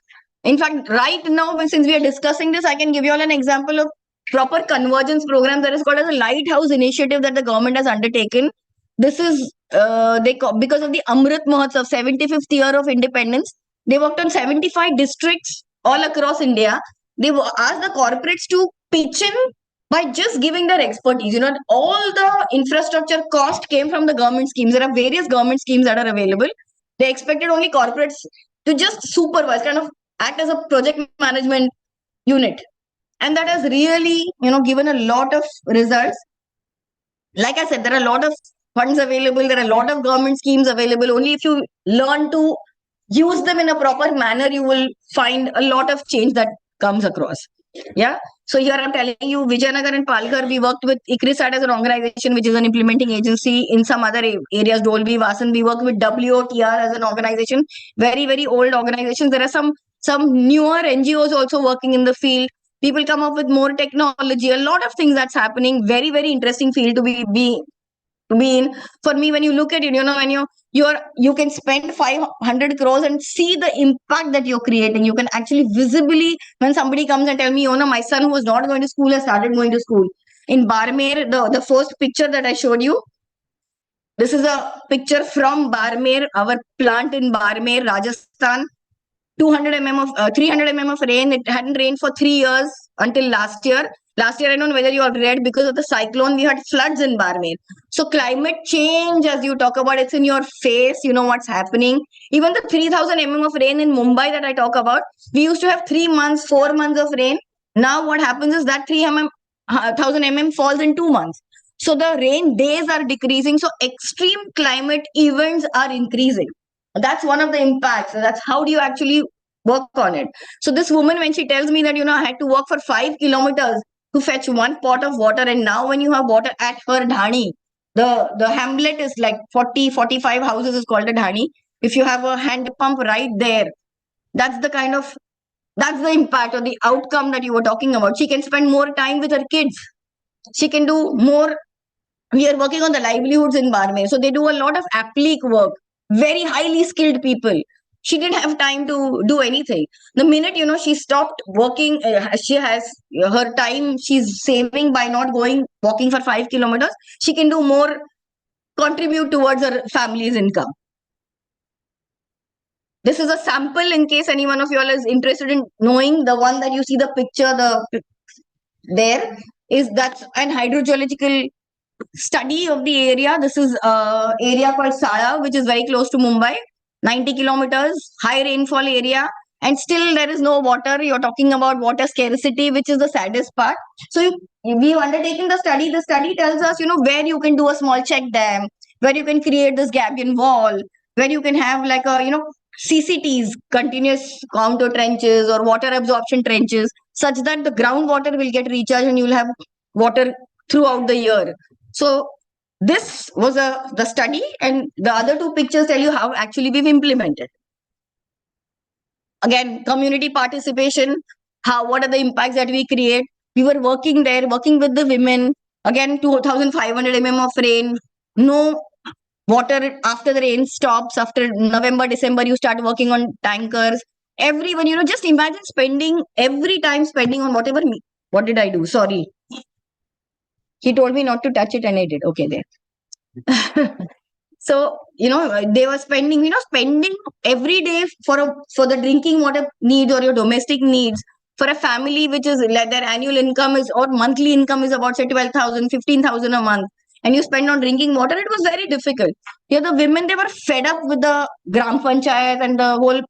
In fact, right now, since we are discussing this, I can give you all an example of proper convergence program that is called as a lighthouse initiative that the government has undertaken. This is because of the Amrit Mahotsav, 75th year of independence. They worked on 75 districts all across India. They asked the corporates to pitch in by just giving their expertise. All the infrastructure cost came from the government schemes. There are various government schemes that are available. They expected only corporates to just supervise, kind of act as a project management unit. And that has really, given a lot of results. Like I said, there are a lot of funds available. There are a lot of government schemes available. Only if you learn to use them in a proper manner, you will find a lot of change that comes across. Yeah. So here I'm telling you, Vijayanagar and Palghar, we worked with ICRISAT as an organization, which is an implementing agency. In some other areas, Dolvi, Vasan, we work with WOTR as an organization. Very, very old organizations. There are some newer NGOs also working in the field. People come up with more technology. A lot of things that's happening. Very, very interesting field to be in. For me, when you look at it, when you can spend 500 crores and see the impact that you're creating. You can actually visibly, when somebody comes and tell me, my son who was not going to school has started going to school. In Barmer, the first picture that I showed you, this is a picture from Barmer, our plant in Barmer, Rajasthan. 300 mm of rain. It hadn't rained for 3 years until last year. Last year, I don't know whether you have read, because of the cyclone, we had floods in Barmer. So climate change, as you talk about, it's in your face. You know what's happening. Even the 3,000 mm of rain in Mumbai that I talk about, we used to have 3 months, 4 months of rain. Now what happens is that 1,000 mm falls in 2 months. So the rain days are decreasing. So extreme climate events are increasing. That's one of the impacts. That's how do you actually work on it. So this woman, when she tells me that, I had to walk for 5 kilometers to fetch one pot of water. And now when you have water at her dhani, the hamlet is like 40, 45 houses is called a dhani. If you have a hand pump right there, that's the kind of That's the impact or the outcome that you were talking about. She can spend more time with her kids. She can do more. We are working on the livelihoods in Barmer. So they do a lot of applique work, very highly skilled people. She didn't have time to do anything. The minute, she stopped working, she has her time she's saving by not going walking for 5 kilometers. She can do more, contribute towards her family's income. This is a sample in case any one of you all is interested in knowing. The one that you see the picture, there is, that's an hydrogeological study of the area. This is area called Sala, which is very close to Mumbai, 90 kilometers, high rainfall area, and still there is no water. You're talking about water scarcity, which is the saddest part. So we've undertaken the study. The study tells us, where you can do a small check dam, where you can create this gabion wall, where you can have like a, CCTs, continuous contour trenches or water absorption trenches, such that the groundwater will get recharged and you will have water throughout the year. So this was the study, and the other two pictures tell you how actually we've implemented. Again, community participation, what are the impacts that we create? We were working there, working with the women. Again, 2,500 mm of rain, no water after the rain stops. After November, December, you start working on tankers. Everyone, just imagine spending on whatever. What did I do? Sorry. He told me not to touch it and I did. Okay, there. So, they were spending every day for the drinking water needs or your domestic needs for a family, which is like their annual income is or monthly income is about say 12,000, 15,000 a month. And you spend on drinking water, it was very difficult. The women, they were fed up with the Gram Panchayat and the whole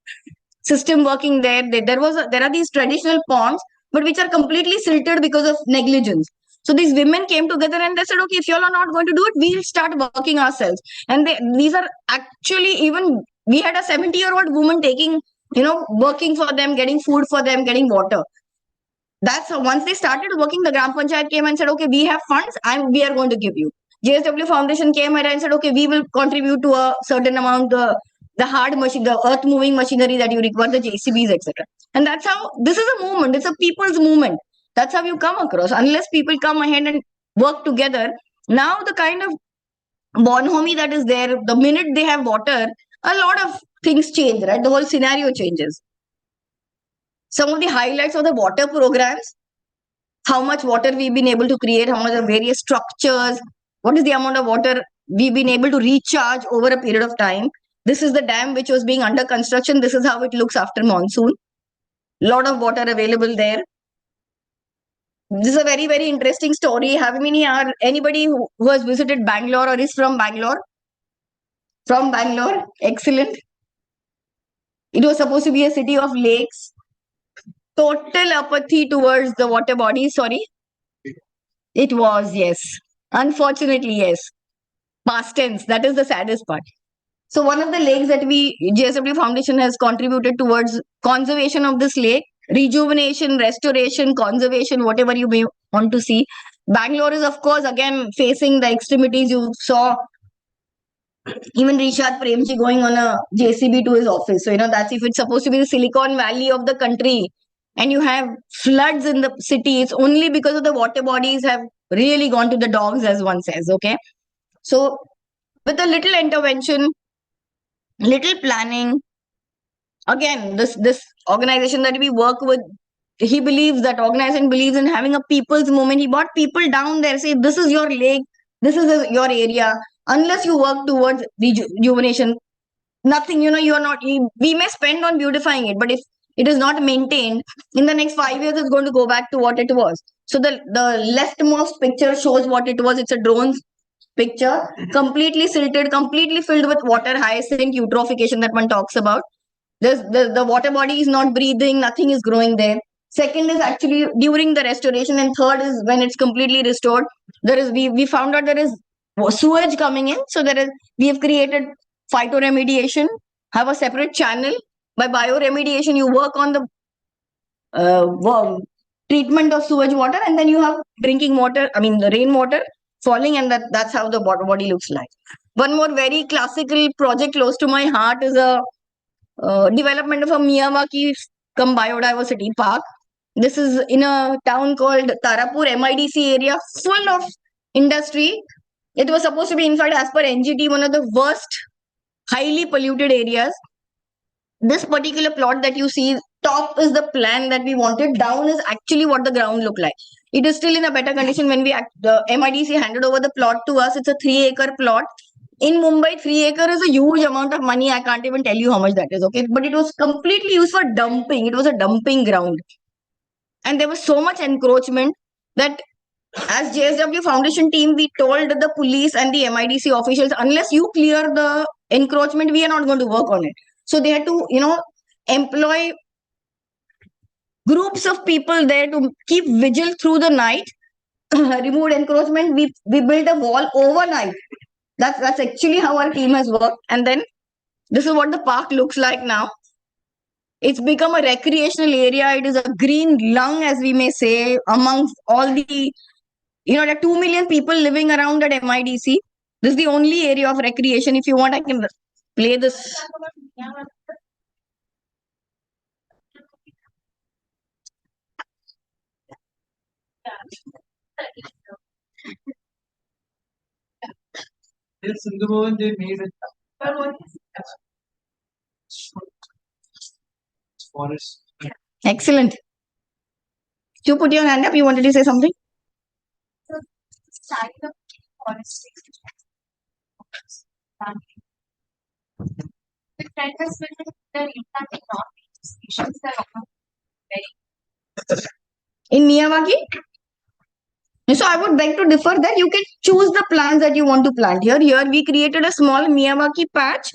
system working there. There are these traditional ponds, but which are completely silted because of negligence. So these women came together and they said, okay, if you all are not going to do it, we'll start working ourselves. And these are actually, even we had a 70-year-old woman taking, working for them, getting food for them, getting water. That's how, once they started working, the Gram Panchayat came and said, okay, we have funds and we are going to give you. JSW Foundation came and said, okay, we will contribute to a certain amount, the hard machine, the earth moving machinery that you require, the JCBs, etc. And that's how, this is a movement. It's a people's movement. That's how you come across. Unless people come ahead and work together. Now the kind of bonhomie that is there, the minute they have water, a lot of things change, right? The whole scenario changes. Some of the highlights of the water programs, how much water we've been able to create, how much of various structures, what is the amount of water we've been able to recharge over a period of time. This is the dam which was being under construction. This is how it looks after monsoon. Lot of water available there. This is a very, very interesting story. Anybody who has visited Bangalore or is from Bangalore? From Bangalore? Excellent. It was supposed to be a city of lakes. Total apathy towards the water bodies. Sorry. It was, yes. Unfortunately, yes. Past tense. That is the saddest part. So one of the lakes that JSW Foundation has contributed towards conservation of this lake, rejuvenation, restoration, conservation, whatever you may want to see. Bangalore is, of course, again, facing the extremities. You saw even Rishad Premji going on a JCB to his office. So, that's if it's supposed to be the Silicon Valley of the country and you have floods in the city, it's only because of the water bodies have really gone to the dogs, as one says, okay? So, with a little intervention, little planning, again, this organization that we work with, organization believes in having a people's movement. He brought people down there, say, this is your lake, this is your area. Unless you work towards rejuvenation, nothing, you are not, we may spend on beautifying it, but if it is not maintained, in the next 5 years, it's going to go back to what it was. So the leftmost picture shows what it was. It's a drone picture, completely silted, completely filled with water, hyacinth eutrophication that one talks about. The water body is not breathing, nothing is growing there. Second is actually during the restoration, and third is when it's completely restored. We found out there is sewage coming in. So we have created phytoremediation, have a separate channel. By bioremediation, you work on the treatment of sewage water, and then you have drinking water, the rainwater falling, and that's how the water body looks like. One more very classical project close to my heart is a development of a Miyawaki come biodiversity park. This is in a town called Tarapur, MIDC area, full of industry. It was supposed to be, in fact, as per NGT, one of the worst, highly polluted areas. This particular plot that you see, top is the plan that we wanted, down is actually what the ground looked like. It is still in a better condition. When the MIDC handed over the plot to us, it's a 3-acre plot. In Mumbai, 3 acre is a huge amount of money. I can't even tell you how much that is, okay? But it was completely used for dumping. It was a dumping ground. And there was so much encroachment that as JSW Foundation team, we told the police and the MIDC officials, unless you clear the encroachment, we are not going to work on it. So they had to, employ groups of people there to keep vigil through the night, removed encroachment. We built a wall overnight. That's actually how our team has worked. And then this is what the park looks like now. It's become a recreational area. It is a green lung, as we may say, amongst all the, there are 2 million people living around at MIDC. This is the only area of recreation. If you want, I can play this. They made it. Forest. Excellent. You put your hand up. You wanted to say something? Starting the forest. The trend has been the impact in non-native species that are very In Miyawaki? So I would beg to differ that you can choose the plants that you want to plant here. Here we created a small Miyawaki patch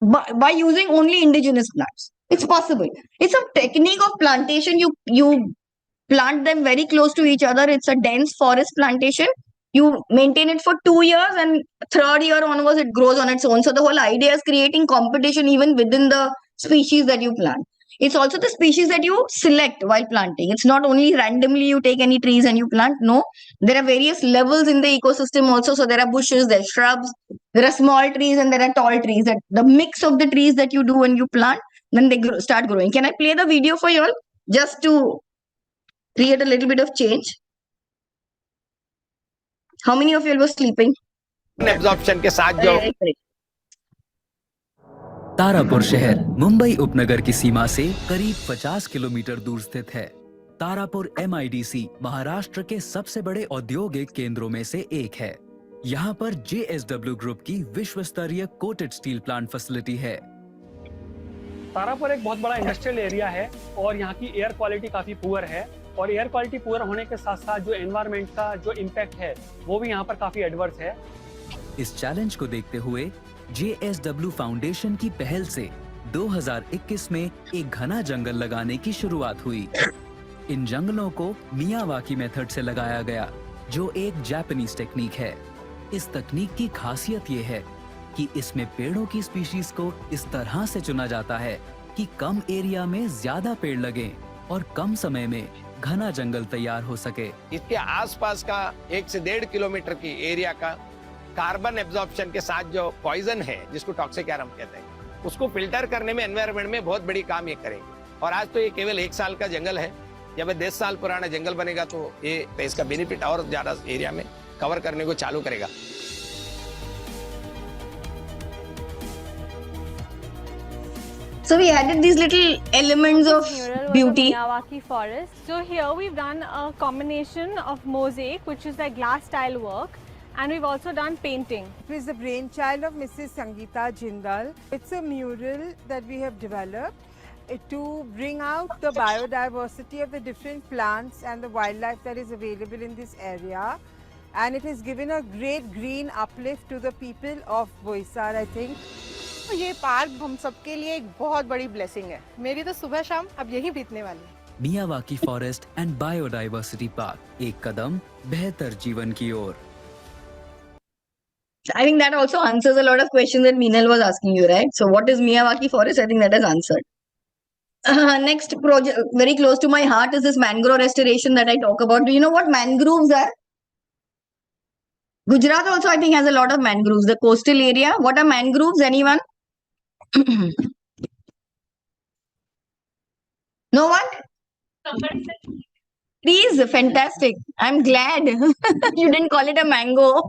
by using only indigenous plants. It's possible. It's a technique of plantation. You plant them very close to each other. It's a dense forest plantation. You maintain it for 2 years, and 3rd year onwards it grows on its own. So the whole idea is creating competition even within the species that you plant. It's also the species that you select while planting. It's not only randomly you take any trees and you plant. No, there are various levels in the ecosystem also. So there are bushes, there are shrubs, there are small trees, and there are tall trees. That the mix of the trees that you do when you plant, then they start growing. Can I play the video for you all just to create a little bit of change? How many of you were sleeping? Absorption के साथ जो तारापुर शहर मुंबई उपनगर की सीमा से करीब 50 kilometre दूर स्थित है। तारापुर MIDC महाराष्ट्र के सबसे बड़े औद्योगिक केंद्रों में से एक है। यहाँ पर JSW ग्रुप की विश्व स्तरीय कोटेड स्टील प्लांट फैसिलिटी है। तारापुर एक बहुत बड़ा इंडस्ट्रियल एरिया है और यहाँ की एयर क्वालिटी काफी पुअर है, और एयर क्वालिटी पुअर होने के साथ साथ जो एनवायरनमेंट का जो इम्पैक्ट है वो भी यहाँ पर काफी एडवर्स है। इस चैलेंज को देखते हुए JSW फाउंडेशन की पहल से 2021 में एक घना जंगल लगाने की शुरुआत हुई। इन जंगलों को मियावाकी मेथड से लगाया गया, जो एक जापानीज टेक्निक है। इस तकनीक की खासियत ये है कि इसमें पेड़ों की स्पीशीज को इस तरह से चुना जाता है कि कम एरिया में ज्यादा पेड़ लगे और कम समय में घना जंगल तैयार हो सके। इसके आसपास का 1 से 1.5 किलोमीटर की एरिया का कार्बन एब्जॉर्प्शन के साथ जो पॉइजन है, जिसको टॉक्सिक एयर हम कहते हैं, उसको फिल्टर करने में एनवायरनमेंट में बहुत बड़ी काम ये करेंगे। और आज तो ये केवल 1 साल का जंगल है, जब 10 साल पुराना जंगल बनेगा तो ये इसका बेनिफिट और ज्यादा एरिया में कवर करने को चालू करेगा। So we added these little elements of beauty. Miyawaki forest. So here we've done a combination of mosaic, which is like glass tile work, and we've also done painting. It is the brainchild of Mrs. Sangeeta Jindal. It's a mural that we have developed to bring out the biodiversity of the different plants and the wildlife that is available in this area. And it has given a great green uplift to the people of Boisar, I think. ये park हम सबके लिए एक बहुत बड़ी blessing है। मेरी तो सुबह शाम अब यही बीतने वाली है। Miyawaki forest and biodiversity park, एक कदम बेहतर जीवन की ओर। I think that also answers a lot of questions that Meenal was asking you, right? So what is Miyawaki forest? I think that has answered. Next project, very close to my heart, is this mangrove restoration that I talk about. Do you know what mangroves are? Gujarat also, I think, has a lot of mangroves. The coastal area. What are mangroves? Anyone? No one? Somebody said Trees, fantastic. I'm glad you didn't call it a mango.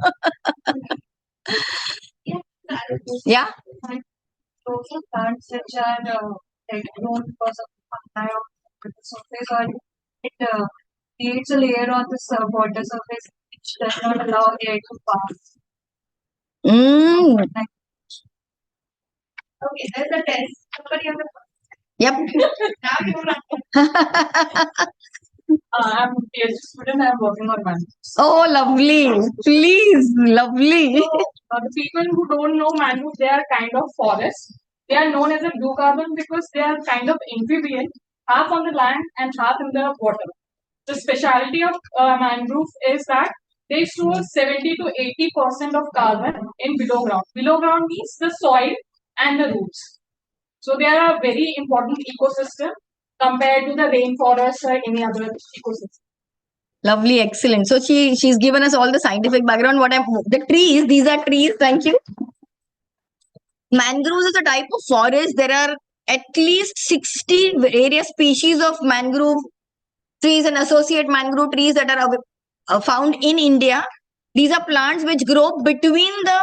Yeah. also plants which are like grown because of fungi on the surface, or it creates a layer on the water surface which does not allow air to pass. Mm. Okay, there's a test. Somebody on the Yep. now you run. I'm a PhD student. I'm working on mangroves. Oh, lovely. Please, lovely. The people who don't know mangroves, they are kind of forests. They are known as a blue carbon because they are kind of amphibian, half on the land and half in the water. The specialty of mangrove is that they store 70 to 80% of carbon in below ground. Below ground means the soil and the roots. So they are a very important ecosystem compared to the rainforest or any other ecosystem. Lovely, excellent. So she's given us all the scientific background. The trees, these are trees, thank you. Mangroves is a type of forest. There are at least 60 various species of mangrove trees and associate mangrove trees that are found in India. These are plants which grow between the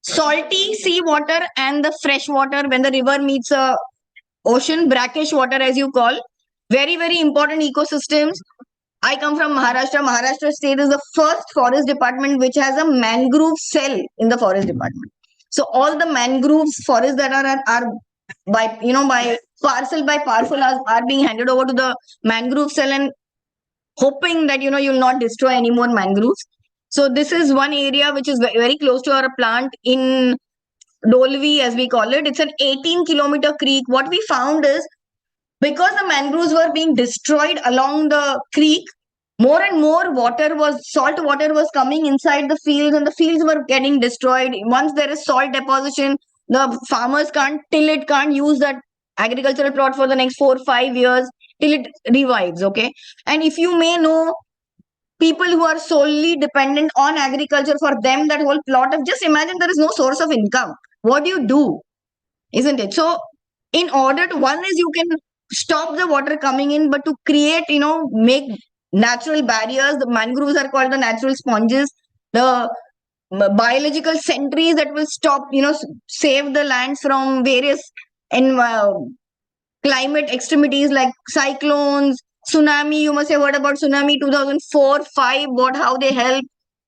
salty sea water and the fresh water when the river meets a ocean, brackish water as you call. Very, very important ecosystems. I come from Maharashtra. Maharashtra state is the first forest department which has a mangrove cell in the forest department. So all the mangroves forests that are by parcel are being handed over to the mangrove cell, and hoping that you'll not destroy any more mangroves. So this is one area which is very close to our plant in Dolvi, as we call it. It's an 18-kilometer creek. What we found is, because the mangroves were being destroyed along the creek, more and more salt water was coming inside the fields, and the fields were getting destroyed. Once there is salt deposition, the farmers can't use that agricultural plot for the next 4 or 5 years till it revives. Okay. And if you may know, people who are solely dependent on agriculture, for them that whole plot of, just imagine, there is no source of income. What do you do? Isn't it? So in order to, one is you can stop the water coming in, but to create, make natural barriers. The mangroves are called the natural sponges. The biological sentries that will stop, save the lands from various climate extremities like cyclones, tsunami. You must have heard about tsunami 2004-5, how they help,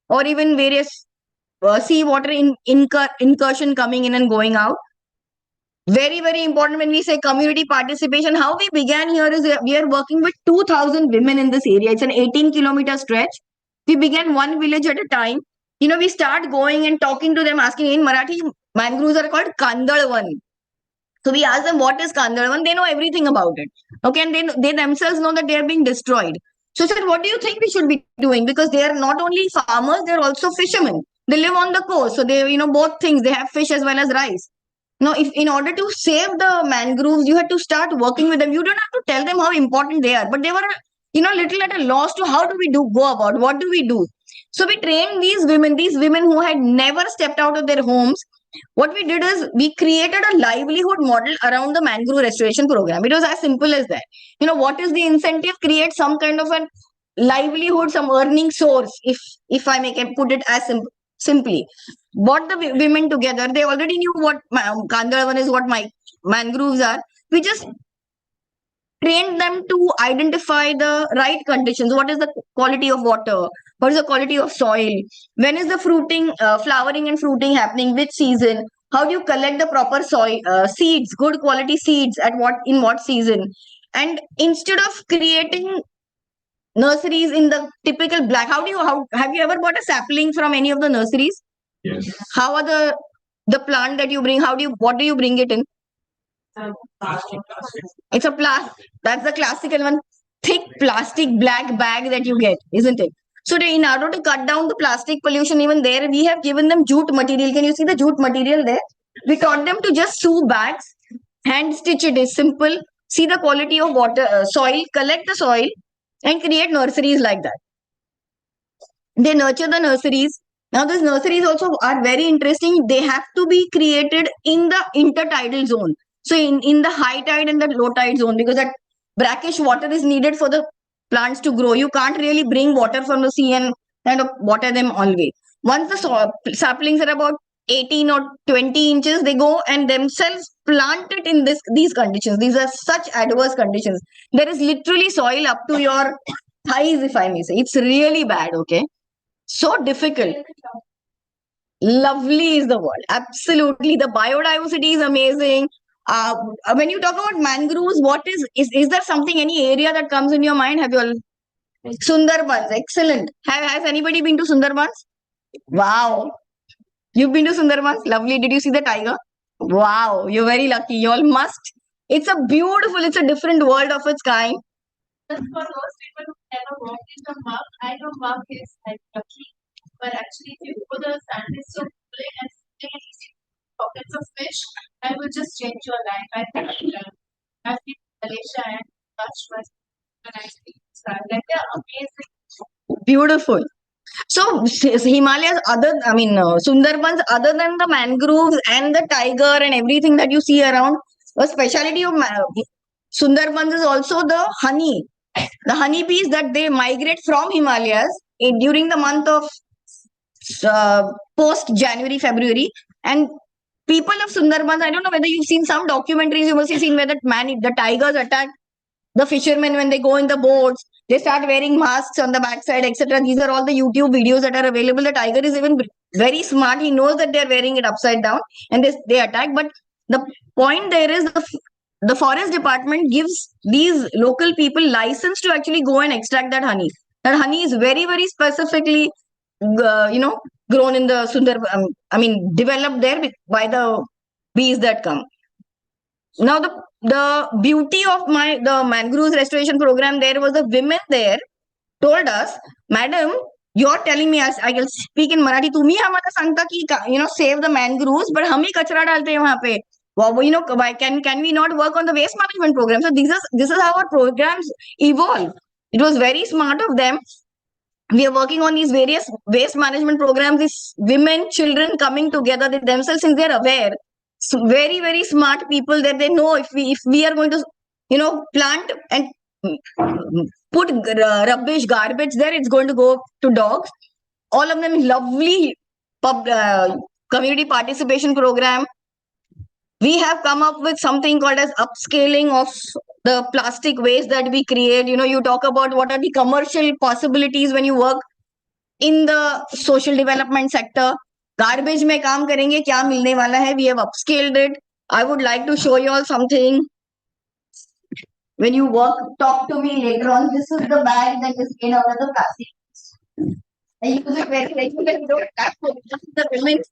or even various sea water incursion coming in and going out. Very, very important when we say community participation. How we began here is we are working with 2,000 women in this area. It's an 18-kilometer stretch. We began one village at a time. We start going and talking to them, asking, in Marathi, mangroves are called Kandalwan. So we ask them, what is Kandalwan? They know everything about it. Okay, and they themselves know that they are being destroyed. So I said, what do you think we should be doing? Because they are not only farmers, they are also fishermen. They live on the coast. So they, both things. They have fish as well as rice. Now, if in order to save the mangroves, you had to start working with them. You don't have to tell them how important they are, but they were, little at a loss to how do we go about, what do we do? So we trained these women who had never stepped out of their homes. What we did is we created a livelihood model around the mangrove restoration program. It was as simple as that. What is the incentive? Create some kind of a livelihood, some earning source, if I can put it as simply. Brought the women together. They already knew what Kandalavan is, what my mangroves are. We just trained them to identify the right conditions. What is the quality of water? What is the quality of soil? When is the flowering and fruiting happening? Which season? How do you collect the proper soil seeds, good quality seeds in what season? And instead of creating nurseries in the typical black, have you ever bought a sapling from any of the nurseries? Yes. How are the plant that you bring? What do you bring it in? It's a plastic. That's the classical one. Thick plastic black bag that you get, isn't it? So in order to cut down the plastic pollution, even there, we have given them jute material. Can you see the jute material there? We taught them to just sew bags, hand stitch it is simple. See the quality of water, soil, collect the soil and create nurseries like that. They nurture the nurseries. Now, these nurseries also are very interesting. They have to be created in the intertidal zone. So in the high tide and the low tide zone, because that brackish water is needed for the plants to grow. You can't really bring water from the sea and kind of water them always. Once the saplings are about 18 or 20 inches, they go and themselves plant it in these conditions. These are such adverse conditions. There is literally soil up to your thighs, if I may say. It's really bad, okay? So difficult. Lovely is the word. Absolutely. The biodiversity is amazing. When you talk about mangroves, what is there something, any area that comes in your mind? Have you all? Sundarbans, excellent. Has anybody been to Sundarbans? Wow. You've been to Sundarbans? Lovely. Did you see the tiger? Wow. You're very lucky. You all must. It's a beautiful, it's a different world of its kind. For those people who never walked in the mud, I know mud is like lucky, but actually, if you go the sand is so clean and sitting and see pockets of fish, I will just change your life. I've been in Malaysia and touched my when I see sand. Like they're amazing. Beautiful. So Himalayas, Sundarbans, other than the mangroves and the tiger and everything that you see around, a speciality of Sundarbans is also the honey. The honeybees that they migrate from Himalayas during the month of post January, February, and people of Sundarbans, I don't know whether you've seen some documentaries, you must have seen where the tigers attack the fishermen when they go in the boats. They start wearing masks on the backside, etc. These are all the YouTube videos that are available. The tiger is even very smart. He knows that they're wearing it upside down and they attack. But the point there is the forest department gives these local people license to actually go and extract that honey. That honey is very, very specifically, grown in the developed there by the bees that come. Now the beauty of the mangroves restoration program, there was a women there told us, madam, you're telling me, I will speak in Marathi, tumhi hamara sangta ki save the mangroves, but hum hi kachra dalte hain wahan pe. Well, can we not work on the waste management program? So this is how our programs evolve. It was very smart of them. We are working on these various waste management programs. These women, children coming together themselves, since they're aware. So very, very smart people that they know if we are going to, plant and put rubbish, garbage there, it's going to go to dogs. All of them lovely community participation program. We have come up with something called as upscaling of the plastic waste that we create. You talk about what are the commercial possibilities when you work in the social development sector. Garbage mein kaam karenge, kya milne wala hai. We have upscaled it. I would like to show you all something. When you talk to me later on, this is the bag that is made out of the plastic. I use it very regularly. This is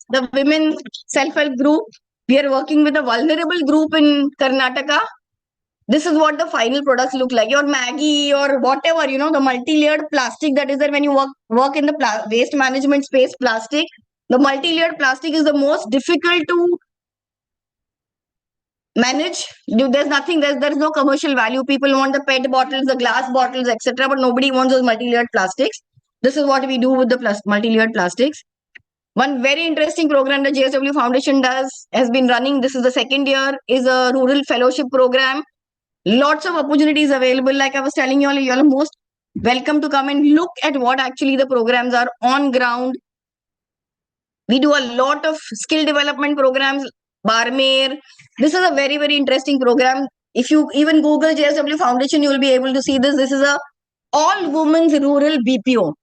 the women self-help group. We are working with a vulnerable group in Karnataka. This is what the final products look like. Your Maggie or whatever, the multi-layered plastic that is there when you work in the waste management space, plastic. The multi-layered plastic is the most difficult to manage. There's no commercial value. People want the PET bottles, the glass bottles, etc. But nobody wants those multi-layered plastics. This is what we do with the multi-layered plastics. One very interesting program the JSW Foundation has been running. This is the second year, is a rural fellowship program. Lots of opportunities available. Like I was telling you all, you're most welcome to come and look at what actually the programs are on ground. We do a lot of skill development programs. Barmer. This is a very, very interesting program. If you even Google JSW Foundation, you will be able to see this. This is a all women's rural BPO.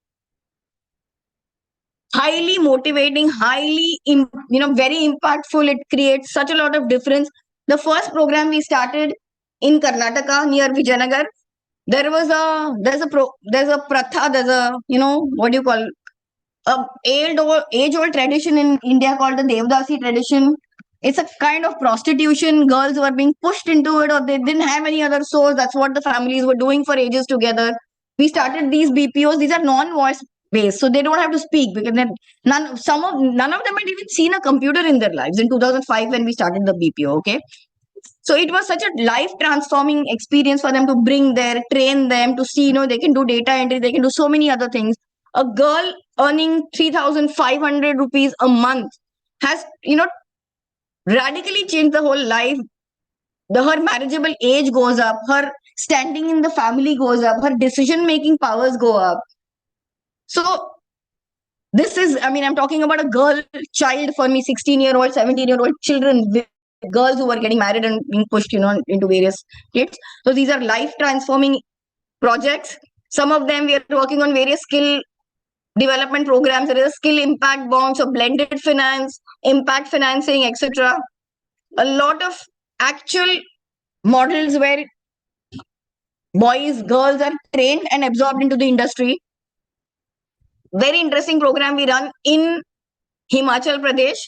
Highly motivating, highly, very impactful. It creates such a lot of difference. The first program we started in Karnataka near Vijayanagar, there's a pratha, what do you call, age-old tradition in India called the Devdasi tradition. It's a kind of prostitution. Girls were being pushed into it, or they didn't have any other source. That's what the families were doing for ages together. We started these BPOs. These are non-voice based, so they don't have to speak, because none of them had even seen a computer in their lives in 2005 when we started the BPO. Okay, so it was such a life transforming experience for them to bring there, train them to see, they can do data entry, they can do so many other things. A girl earning 3,500 rupees a month has, radically changed the whole life. her marriageable age goes up, her standing in the family goes up, her decision making powers go up. So this is, I mean, I'm talking about a girl child for me, 16-year-old, 17-year-old children, girls who are getting married and being pushed, into various kids. So these are life transforming projects. Some of them we are working on various skill development programs. There is a skill impact bond, so blended finance, impact financing, etc. A lot of actual models where boys, girls are trained and absorbed into the industry. Very interesting program we run in Himachal Pradesh.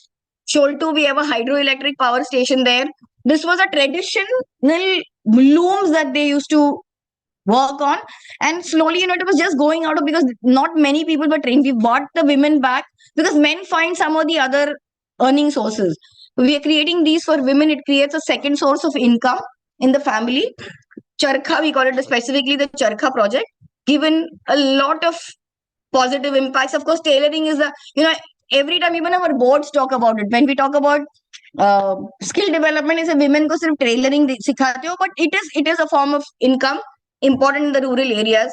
Sholto, we have a hydroelectric power station there. This was a traditional looms that they used to work on, and slowly, it was just going out of, because not many people were trained. We brought the women back because men find some of the other earning sources. We are creating these for women. It creates a second source of income in the family. Charkha, we call it specifically the Charkha project, given a lot of positive impacts. Of course, tailoring is every time, even our boards talk about it. When we talk about skill development, is a women ko sirf tailoring sikhate ho, but it is a form of income important in the rural areas.